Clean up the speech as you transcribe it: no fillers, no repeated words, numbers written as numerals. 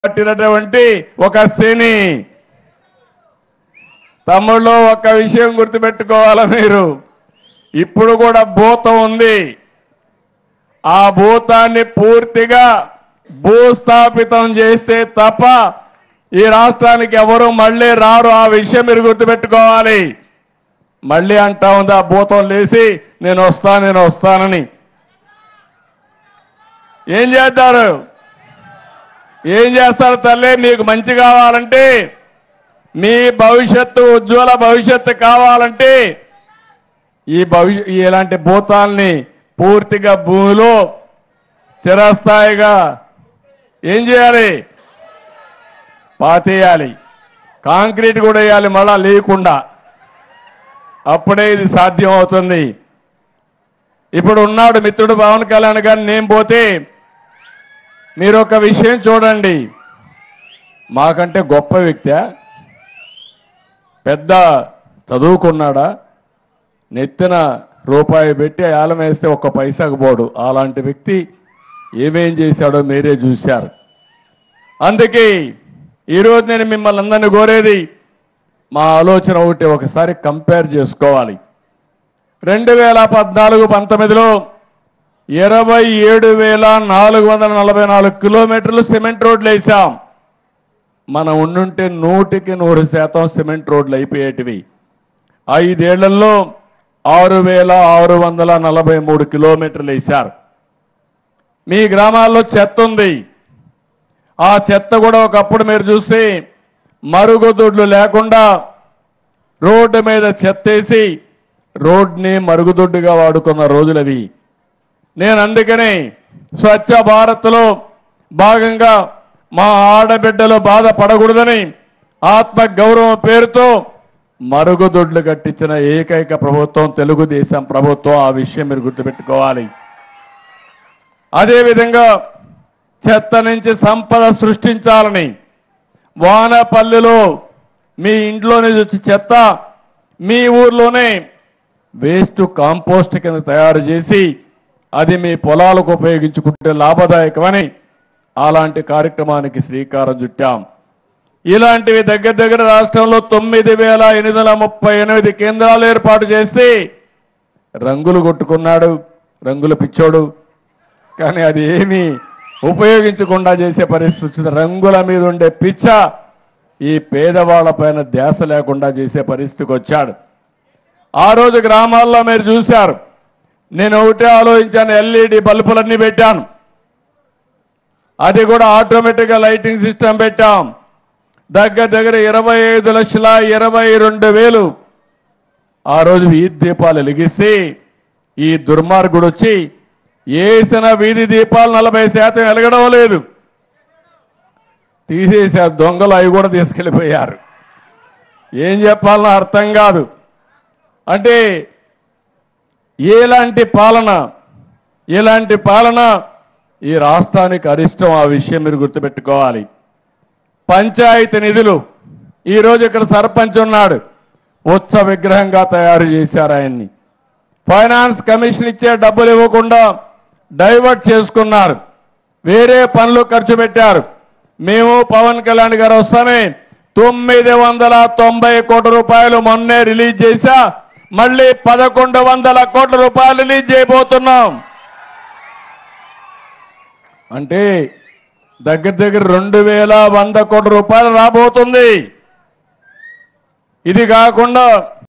పట్టినటువంటి ఒక శని. తమ్ముళ్ళు ఒక విషయం గుర్తుపెట్టుకోవాలా మీరు, ఇప్పుడు కూడా భూతం ఉంది. ఆ భూతాన్ని పూర్తిగా భూస్థాపితం చేస్తే తప్ప ఈ రాష్ట్రానికి ఎవరు మళ్ళీ రారు. ఆ విషయం మీరు గుర్తుపెట్టుకోవాలి. మళ్ళీ అంటా ఉంది ఆ భూతం లేచి నేను వస్తానని. ఏం చేస్తారు? ఏం చేస్తారు తల్లి? మీకు మంచి కావాలంటే, మీ భవిష్యత్తు ఉజ్వల భవిష్యత్తు కావాలంటే ఇలాంటి భూతాల్ని పూర్తిగా భూమిలో చిరస్థాయిగా ఏం చేయాలి? పాతేయాలి. కాంక్రీట్ కూడా వేయాలి మళ్ళా లేకుండా. అప్పుడే ఇది సాధ్యం అవుతుంది. ఇప్పుడు ఉన్నాడు మిత్రుడు పవన్ కళ్యాణ్ గారిని నేను పోతే మీరు ఒక విషయం చూడండి. మాకంటే గొప్ప వ్యక్తి, పెద్ద చదువుకున్నాడా, నెత్తిన రూపాయి పెట్టి ఏలం వేస్తే ఒక్క పైసాకు పోడు. అలాంటి వ్యక్తి ఏమేం చేశాడో మీరే చూశారు. అందుకే ఈరోజు నేను మిమ్మల్ని అందరినీ కోరేది, మా ఆలోచన ఒకటి, ఒకసారి కంపేర్ చేసుకోవాలి. 2014-19లో 27,444 కిలోమీటర్లు సిమెంట్ రోడ్లు వేశాం. మనం ఉండుంటే 100% సిమెంట్ రోడ్లు అయిపోయేటివి. 5 ఏళ్లలో 6,643 కిలోమీటర్లు వేశారు. మీ గ్రామాల్లో చెత్త ఉంది. ఆ చెత్త కూడా ఒకప్పుడు మీరు చూస్తే మరుగుదొడ్లు లేకుండా రోడ్డు మీద చెత్తేసి రోడ్ని మరుగుదొడ్డుగా వాడుకున్న రోజులవి. నేను అందుకనే స్వచ్ఛ భారత్లో భాగంగా మా ఆడబిడ్డలు బాధపడకూడదని ఆత్మ గౌరవం పేరుతో మరుగుదొడ్లు కట్టించిన ఏకైక ప్రభుత్వం తెలుగుదేశం ప్రభుత్వం. ఆ విషయం మీరు గుర్తుపెట్టుకోవాలి. అదేవిధంగా చెత్త నుంచి సంపద సృష్టించాలని వానపల్లిలో మీ ఇంట్లోనే వచ్చి చెత్త మీ ఊర్లోనే వేస్ట్ కాంపోస్ట్ కింద తయారు చేసి అది మీ పొలాలకు ఉపయోగించుకుంటే లాభదాయకమని అలాంటి కార్యక్రమానికి శ్రీకారం చుట్టాం. ఇలాంటివి దగ్గర రాష్ట్రంలో 9,838 కేంద్రాలు ఏర్పాటు చేసి రంగులు కొట్టుకున్నాడు. రంగుల పిచ్చోడు. కానీ అది ఏమీ ఉపయోగించకుండా చేసే పరిస్థితి వచ్చింది. రంగుల మీద ఉండే పిచ్చ ఈ పేదవాళ్లపైన ధ్యాస లేకుండా చేసే పరిస్థితికి వచ్చాడు. ఆ రోజు గ్రామాల్లో మీరు చూశారు. నేను ఒకటే ఆలోచించాను, ఎల్ఈడి బల్బులన్నీ పెట్టాను. అది కూడా ఆటోమేటిక్గా లైటింగ్ సిస్టమ్ పెట్టాం. దగ్గర 25,22,000 ఆ రోజు వీధి దీపాలు వెలిగిస్తే ఈ దుర్మార్గుడు వచ్చి వేసిన వీధి దీపాలు 40% వెలగడం లేదు. తీసేశారు దొంగలు. అవి కూడా తీసుకెళ్ళిపోయారు. ఏం చెప్పాలనో అర్థం కాదు. అంటే ఇలాంటి పాలన ఈ రాష్ట్రానికి అరిష్టం. ఆ విషయం మీరు గుర్తుపెట్టుకోవాలి. పంచాయతీ నిధులు ఈరోజు ఇక్కడ సర్పంచ్ ఉన్నాడు, ఉత్సవ విగ్రహంగా తయారు చేశారు ఆయన్ని. ఫైనాన్స్ కమిషన్ ఇచ్చే డబ్బులు ఇవ్వకుండా డైవర్ట్ చేసుకున్నారు. వేరే పనులు ఖర్చు పెట్టారు. మేము పవన్ కళ్యాణ్ గారు వస్తామే 990 కోట్ల రూపాయలు మొన్నే రిలీజ్ చేశా. మళ్ళీ 1,100 కోట్ల రూపాయలు రిలీజ్ చేయబోతున్నాం. అంటే దగ్గర 2,100 కోట్ల రూపాయలు రాబోతుంది. ఇది కాకుండా